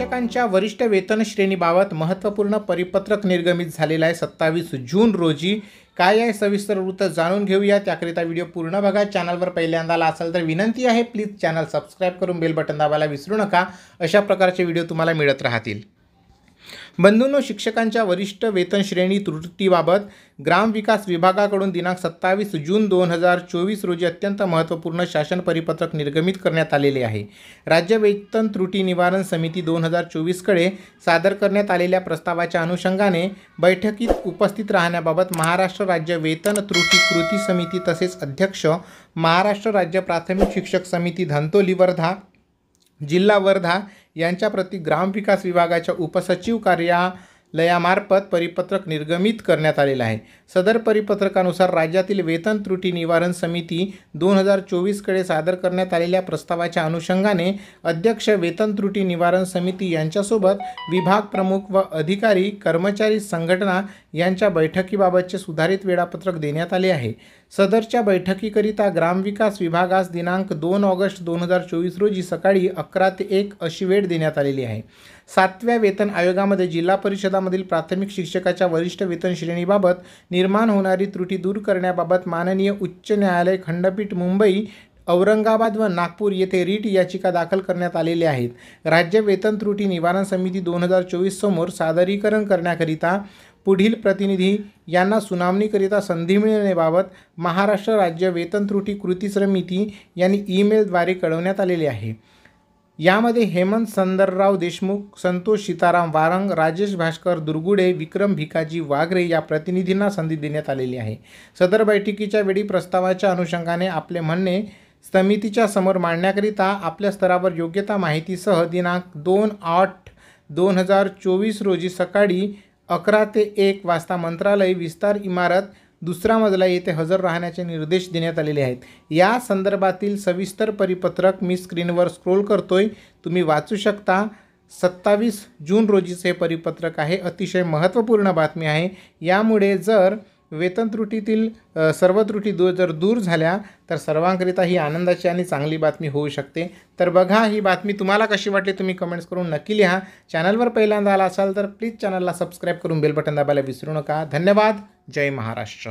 शिक्षकांच्या वरिष्ठ वेतन श्रेणीबाबत महत्त्वपूर्ण परिपत्रक निर्गमित झालेला आहे 27 जून रोजी। काय आहे सविस्तर वृत्त जाणून घेऊया। त्याकरिता व्हिडिओ पूर्ण बघा। चॅनलवर पहिल्यांदा आला असाल तर विनंती आहे, प्लीज चॅनल सबस्क्राइब करून बेल बटन दाबायला विसरू नका। अशा प्रकारचे व्हिडिओ तुम्हाला मिळत राहतील। बंधूंनो, शिक्षकांच्या वरिष्ठ वेतन श्रेणी त्रुटीबाबत ग्रामविकास विभागाकडून दिनांक 27 जून 2024 रोजी अत्यंत महत्त्वपूर्ण शासन परिपत्रक निर्गमित करण्यात आलेले आहे। राज्य वेतन त्रुटी निवारण समिती 2024 कडे सादर करण्यात आलेल्या प्रस्तावाच्या अनुषंगाने बैठकीत उपस्थित राहण्याबाबत महाराष्ट्र राज्य वेतन त्रुटी कृती समिती तसेच अध्यक्ष महाराष्ट्र राज्य प्राथमिक शिक्षक समिती धंतोली वर्धा जिल्हा वर्धा यांच्या प्रति ग्रामविकास विभागाच्या उपसचिव कार्यालयामार्फत परिपत्रक निर्गमित करण्यात आलेला आहे। सदर परिपत्रकानुसार राज्यातील वेतन त्रुटी निवारण समिती 2024 कडे सादर करण्यात आलेल्या प्रस्तावाच्या अनुषंगाने अध्यक्ष वेतन त्रुटी निवारण समिती यांच्यासोबत विभाग प्रमुख व अधिकारी कर्मचारी संघटना यांच्या बैठकीबाबतचे सुधारित वेळापत्रक देण्यात आले आहे। सदरच्या बैठकीकरिता ग्रामविकास विभागास दिनांक 2 ऑगस्ट 2024 रोजी सकाळी 11 ते 1 अशी वेळ देण्यात आलेली आहे। 7व्या वेतन आयोगामध्ये जिल्हा परिषदामधील प्राथमिक शिक्षकाच्या वरिष्ठ वेतन श्रेणीबाबत निर्माण होणारी त्रुटी दूर करण्याबाबत माननीय उच्च न्यायालय खंडपीठ मुंबई औरंगाबाद व नागपूर येथे रीट याचिका दाखल करण्यात आलेले आहेत। राज्य वेतन त्रुटी निवारण समिती 2024 समोर सादरीकरण करण्याकरिता पुढील प्रतिनिधी यांना सुनावणीकरिता संधी मिळण्याबाबत महाराष्ट्र राज्य वेतन त्रुटी कृती समिती यांनी ईमेलद्वारे कळवण्यात आलेले आहे। यामध्ये हेमंत संदरराव देशमुख, संतोष सीताराम वारंग, राजेश भास्कर दुर्गुडे, विक्रम भिकाजी वाघरे या प्रतिनिधींना संधी देण्यात आलेली आहे। सदर बैठकीच्या वेळी प्रस्तावाच्या अनुषंगाने आपले म्हणणे समितीच्या समोर मांडण्याकरिता आपल्या स्तरावर योग्यता माहितीसह दिनांक 2/8/2024 रोजी सकाळी 11 ते 1 वाजता मंत्रालय विस्तार इमारत 2रा मजला येथे हजर राहण्याचे निर्देश देण्यात आलेले आहेत। या संदर्भातील सविस्तर परिपत्रक मी स्क्रीनवर स्क्रोल करतोय, तुम्ही वाचू शकता। 27 जून रोजीचे परिपत्रक आहे। अतिशय महत्त्वपूर्ण बातमी आहे। यामुळे जर वेतन त्रुटीतील सर्व त्रुटी जर दूर झाल्या तर सर्वांकरिता ही आनंदाची आणि चांगली बातमी होऊ शकते। तर बघा, ही बातमी तुम्हाला कशी वाटली तुम्ही कमेंट्स करून नक्की लिहा। चॅनलवर पहिल्यांदा आला असाल तर प्लीज चॅनलला सबस्क्राइब करून बेल बटन दाबायला विसरू नका। धन्यवाद। जय महाराष्ट्र।